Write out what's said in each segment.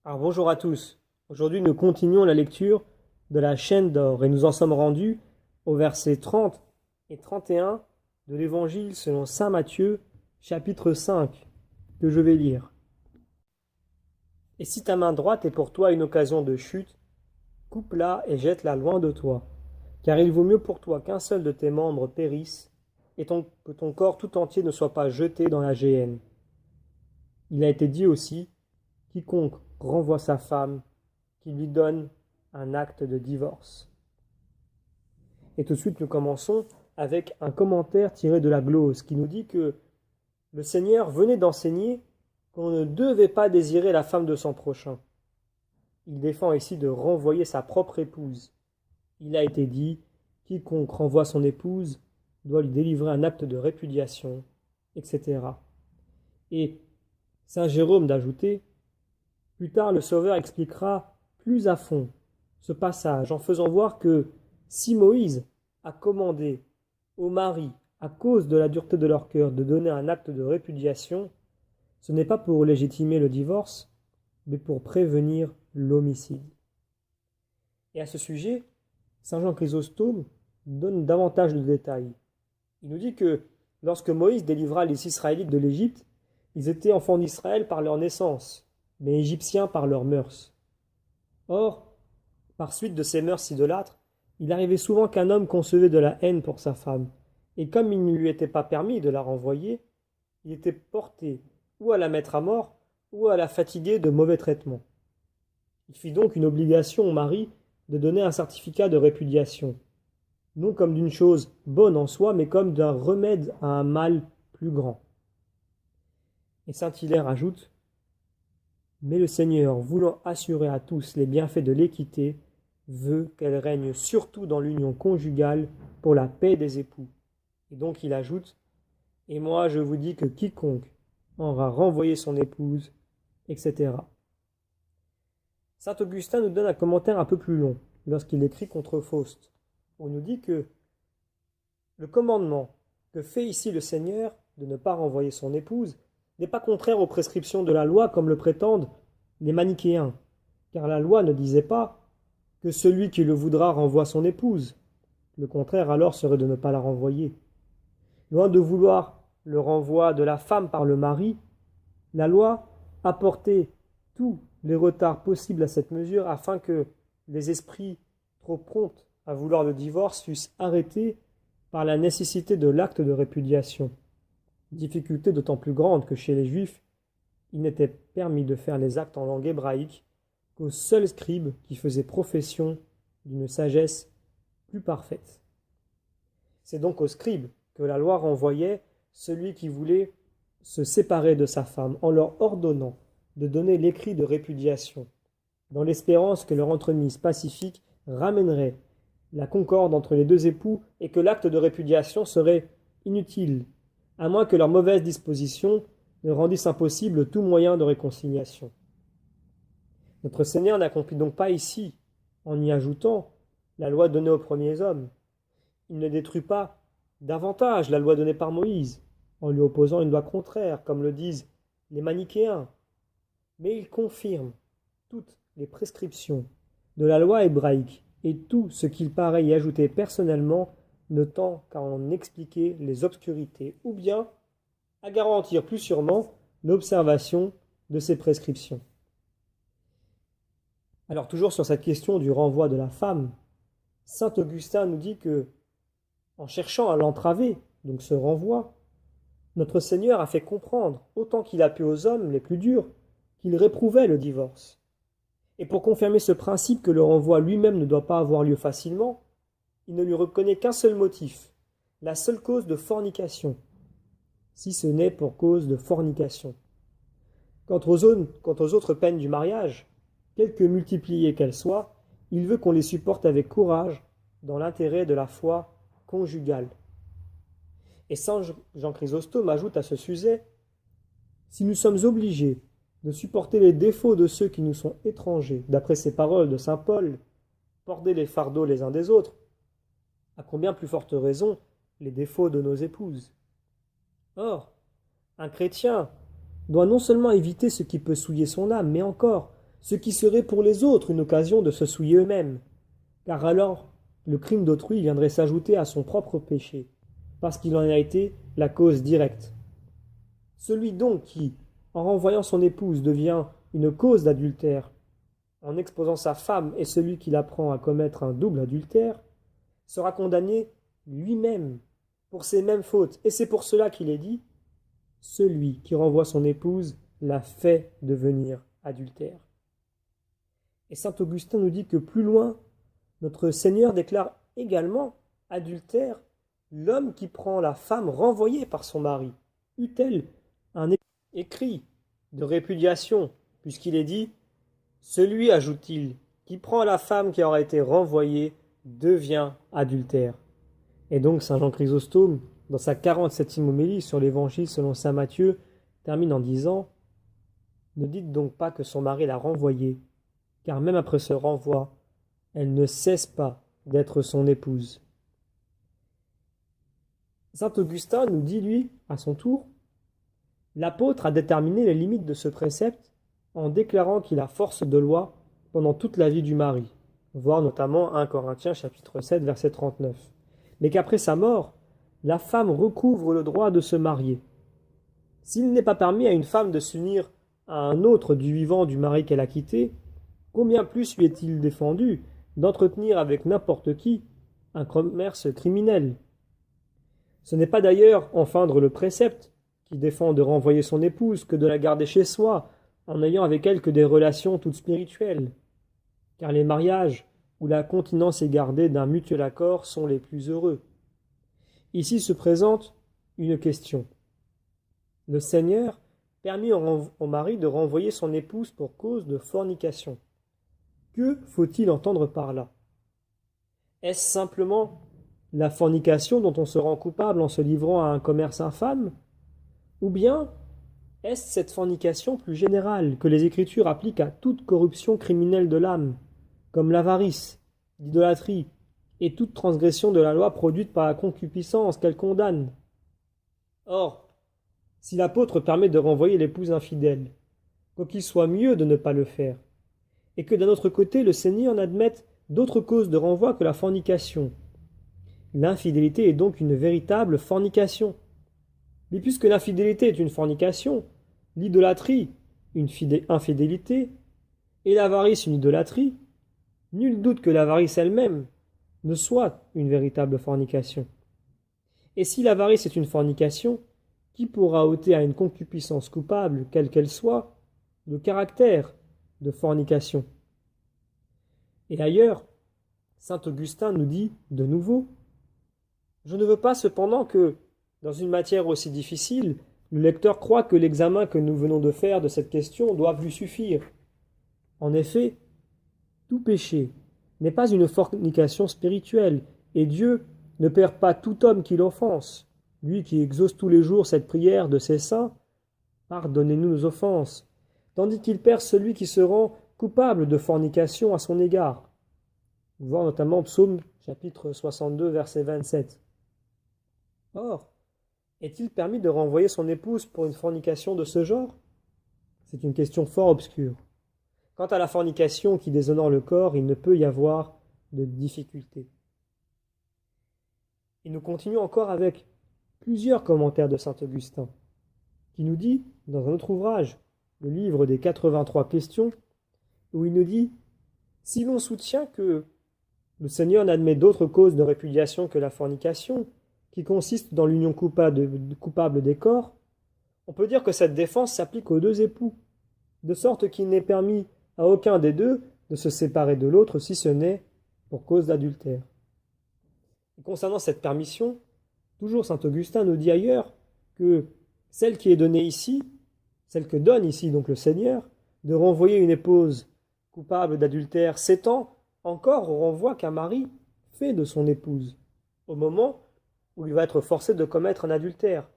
Alors bonjour à tous. Aujourd'hui nous continuons la lecture de la chaîne d'or et nous en sommes rendus au verset 30 et 31 de l'évangile selon saint Matthieu, chapitre 5, que je vais lire. Et si ta main droite est pour toi une occasion de chute, coupe-la et jette-la loin de toi, car il vaut mieux pour toi qu'un seul de tes membres périsse et que ton corps tout entier ne soit pas jeté dans la géhenne. Il a été dit aussi, quiconque renvoie sa femme, qui lui donne un acte de divorce. Et tout de suite, nous commençons avec un commentaire tiré de la glose qui nous dit que le Seigneur venait d'enseigner qu'on ne devait pas désirer la femme de son prochain. Il défend ici de renvoyer sa propre épouse. Il a été dit, quiconque renvoie son épouse doit lui délivrer un acte de répudiation, etc. Et saint Jérôme d'ajouter, plus tard le Sauveur expliquera plus à fond ce passage en faisant voir que si Moïse a commandé aux maris, à cause de la dureté de leur cœur, de donner un acte de répudiation, ce n'est pas pour légitimer le divorce, mais pour prévenir l'homicide. Et à ce sujet, saint Jean Chrysostome donne davantage de détails. Il nous dit que lorsque Moïse délivra les Israélites de l'Égypte, ils étaient enfants d'Israël par leur naissance, mais égyptiens par leurs mœurs. Or, par suite de ces mœurs idolâtres, il arrivait souvent qu'un homme concevait de la haine pour sa femme, et comme il ne lui était pas permis de la renvoyer, il était porté ou à la mettre à mort, ou à la fatiguer de mauvais traitements. Il fit donc une obligation au mari de donner un certificat de répudiation, non comme d'une chose bonne en soi, mais comme d'un remède à un mal plus grand. Et saint Hilaire ajoute, mais le Seigneur, voulant assurer à tous les bienfaits de l'équité, veut qu'elle règne surtout dans l'union conjugale pour la paix des époux. Et donc il ajoute, et moi je vous dis que quiconque aura renvoyé son épouse, etc. Saint Augustin nous donne un commentaire un peu plus long lorsqu'il écrit contre Faust, où il nous dit que le commandement que fait ici le Seigneur de ne pas renvoyer son épouse n'est pas contraire aux prescriptions de la loi comme le prétendent les manichéens, car la loi ne disait pas que celui qui le voudra renvoie son épouse. Le contraire alors serait de ne pas la renvoyer. Loin de vouloir le renvoi de la femme par le mari, la loi apportait tous les retards possibles à cette mesure afin que les esprits trop prompts à vouloir le divorce fussent arrêtés par la nécessité de l'acte de répudiation. Difficulté d'autant plus grande que chez les Juifs, il n'était permis de faire les actes en langue hébraïque qu'aux seuls scribes qui faisaient profession d'une sagesse plus parfaite. C'est donc aux scribes que la loi renvoyait celui qui voulait se séparer de sa femme en leur ordonnant de donner l'écrit de répudiation, dans l'espérance que leur entremise pacifique ramènerait la concorde entre les deux époux et que l'acte de répudiation serait inutile, à moins que leur mauvaise disposition ne rendisse impossible tout moyen de réconciliation. Notre Seigneur n'accomplit donc pas ici, en y ajoutant la loi donnée aux premiers hommes. Il ne détruit pas davantage la loi donnée par Moïse, en lui opposant une loi contraire, comme le disent les manichéens. Mais il confirme toutes les prescriptions de la loi hébraïque et tout ce qu'il paraît y ajouter personnellement ne tend qu'à en expliquer les obscurités ou bien à garantir plus sûrement l'observation de ces prescriptions. Alors toujours sur cette question du renvoi de la femme, saint Augustin nous dit que, en cherchant à l'entraver, donc ce renvoi, notre Seigneur a fait comprendre, autant qu'il a pu aux hommes les plus durs, qu'il réprouvait le divorce. Et pour confirmer ce principe que le renvoi lui-même ne doit pas avoir lieu facilement, il ne lui reconnaît qu'un seul motif, la seule cause de fornication, si ce n'est pour cause de fornication. Quant aux autres peines du mariage, quelque multipliées qu'elles soient, il veut qu'on les supporte avec courage dans l'intérêt de la foi conjugale. Et saint Jean Chrysostome ajoute à ce sujet, si nous sommes obligés de supporter les défauts de ceux qui nous sont étrangers, d'après ces paroles de saint Paul, porter les fardeaux les uns des autres, à combien plus forte raison les défauts de nos épouses. Or, un chrétien doit non seulement éviter ce qui peut souiller son âme, mais encore ce qui serait pour les autres une occasion de se souiller eux-mêmes, car alors le crime d'autrui viendrait s'ajouter à son propre péché, parce qu'il en a été la cause directe. Celui donc qui, en renvoyant son épouse, devient une cause d'adultère, en exposant sa femme et celui qui l'apprend à commettre un double adultère, sera condamné lui-même pour ces mêmes fautes. Et c'est pour cela qu'il est dit, celui qui renvoie son épouse l'a fait devenir adultère. Et saint Augustin nous dit que plus loin, notre Seigneur déclare également adultère l'homme qui prend la femme renvoyée par son mari. Eut-elle un écrit de répudiation, puisqu'il est dit « Celui, ajoute-t-il, qui prend la femme qui aura été renvoyée devient adultère. » Et donc saint Jean Chrysostome, dans sa 47e homélie sur l'évangile selon saint Matthieu, termine en disant « Ne dites donc pas que son mari l'a renvoyée, car même après ce renvoi, elle ne cesse pas d'être son épouse. » Saint Augustin nous dit, lui, à son tour, l'apôtre a déterminé les limites de ce précepte en déclarant qu'il a force de loi pendant toute la vie du mari, voir notamment 1 Corinthiens chapitre 7 verset 39, mais qu'après sa mort, la femme recouvre le droit de se marier. S'il n'est pas permis à une femme de s'unir à un autre du vivant du mari qu'elle a quitté, combien plus lui est-il défendu d'entretenir avec n'importe qui un commerce criminel? Ce n'est pas d'ailleurs enfreindre le précepte qui défend de renvoyer son épouse que de la garder chez soi en n'ayant avec elle que des relations toutes spirituelles, car les mariages où la continence est gardée d'un mutuel accord sont les plus heureux. Ici se présente une question. Le Seigneur permit au mari de renvoyer son épouse pour cause de fornication. Que faut-il entendre par là? Est-ce simplement la fornication dont on se rend coupable en se livrant à un commerce infâme? Ou bien est-ce cette fornication plus générale que les Écritures appliquent à toute corruption criminelle de l'âme, comme l'avarice, l'idolâtrie et toute transgression de la loi produite par la concupiscence qu'elle condamne? Or, si l'apôtre permet de renvoyer l'épouse infidèle, quoiqu'il soit mieux de ne pas le faire, et que d'un autre côté le Seigneur n'admette d'autre cause de renvoi que la fornication, l'infidélité est donc une véritable fornication. Mais puisque l'infidélité est une fornication, l'idolâtrie une infidélité, et l'avarice une idolâtrie, nul doute que l'avarice elle-même ne soit une véritable fornication. Et si l'avarice est une fornication, qui pourra ôter à une concupiscence coupable, quelle qu'elle soit, le caractère de fornication? Et ailleurs, saint Augustin nous dit de nouveau, « Je ne veux pas cependant que, dans une matière aussi difficile, le lecteur croit que l'examen que nous venons de faire de cette question doive lui suffire. En effet, tout péché n'est pas une fornication spirituelle, et Dieu ne perd pas tout homme qui l'offense, lui qui exauce tous les jours cette prière de ses saints, « Pardonnez-nous nos offenses », tandis qu'il perd celui qui se rend coupable de fornication à son égard. Voir notamment Psaume chapitre 62 verset 27. Or, est-il permis de renvoyer son épouse pour une fornication de ce genre? C'est une question fort obscure. Quant à la fornication qui déshonore le corps, il ne peut y avoir de difficulté. Et nous continuons encore avec plusieurs commentaires de saint Augustin, qui nous dit, dans un autre ouvrage, le livre des 83 questions, où il nous dit « Si l'on soutient que le Seigneur n'admet d'autre cause de répudiation que la fornication, qui consiste dans l'union coupable des corps, on peut dire que cette défense s'applique aux deux époux, de sorte qu'il n'est permis à aucun des deux de se séparer de l'autre si ce n'est pour cause d'adultère. » Et concernant cette permission, toujours saint Augustin nous dit ailleurs que celle qui est donnée ici, celle que donne ici donc le Seigneur, de renvoyer une épouse coupable d'adultère s'étend encore au renvoi qu'un mari fait de son épouse, au moment où il va être forcé de commettre un adultère,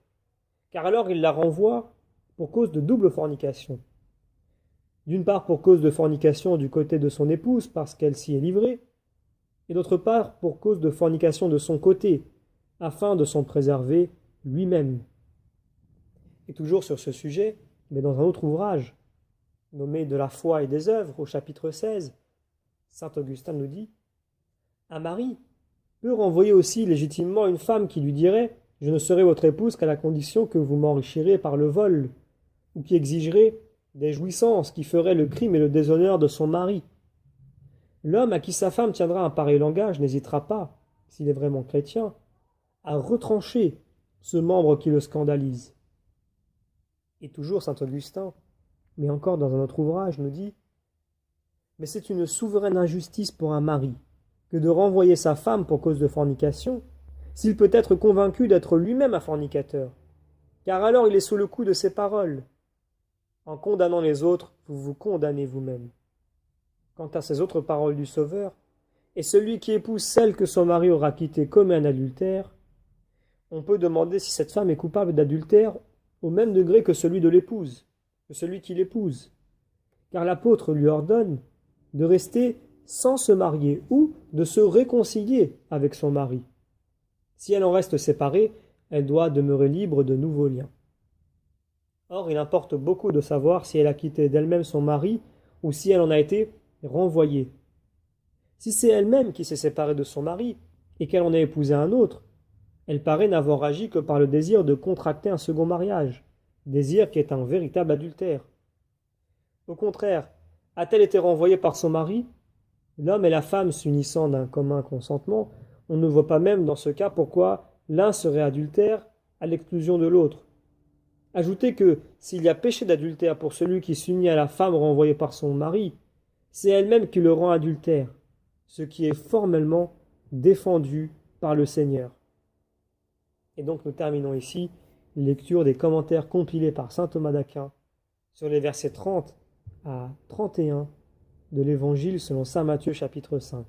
car alors il la renvoie pour cause de double fornication. D'une part pour cause de fornication du côté de son épouse parce qu'elle s'y est livrée, et d'autre part pour cause de fornication de son côté, afin de s'en préserver lui-même. Et toujours sur ce sujet, mais dans un autre ouvrage, nommé de la foi et des œuvres au chapitre 16, saint Augustin nous dit: un mari peut renvoyer aussi légitimement une femme qui lui dirait: je ne serai votre épouse qu'à la condition que vous m'enrichirez par le vol, ou qui exigerait des jouissances qui feraient le crime et le déshonneur de son mari. L'homme à qui sa femme tiendra un pareil langage n'hésitera pas, s'il est vraiment chrétien, à retrancher ce membre qui le scandalise. Et toujours saint Augustin, mais encore dans un autre ouvrage, nous dit: mais c'est une souveraine injustice pour un mari que de renvoyer sa femme pour cause de fornication, s'il peut être convaincu d'être lui-même un fornicateur, car alors il est sous le coup de ses paroles. En condamnant les autres, vous vous condamnez vous-même. Quant à ces autres paroles du Sauveur, et celui qui épouse celle que son mari aura quittée commet un adultère, on peut demander si cette femme est coupable d'adultère au même degré que celui de l'épouse, que celui qui l'épouse. Car l'apôtre lui ordonne de rester sans se marier ou de se réconcilier avec son mari. Si elle en reste séparée, elle doit demeurer libre de nouveaux liens. Or, il importe beaucoup de savoir si elle a quitté d'elle-même son mari ou si elle en a été renvoyée. Si c'est elle-même qui s'est séparée de son mari et qu'elle en a épousé un autre, elle paraît n'avoir agi que par le désir de contracter un second mariage, désir qui est un véritable adultère. Au contraire, a-t-elle été renvoyée par son mari? L'homme et la femme s'unissant d'un commun consentement, on ne voit pas même dans ce cas pourquoi l'un serait adultère à l'exclusion de l'autre. Ajoutez que s'il y a péché d'adultère pour celui qui s'unit à la femme renvoyée par son mari, c'est elle-même qui le rend adultère, ce qui est formellement défendu par le Seigneur. Et donc nous terminons ici lecture des commentaires compilés par saint Thomas d'Aquin sur les versets 30 à 31 de l'Évangile selon saint Matthieu chapitre 5.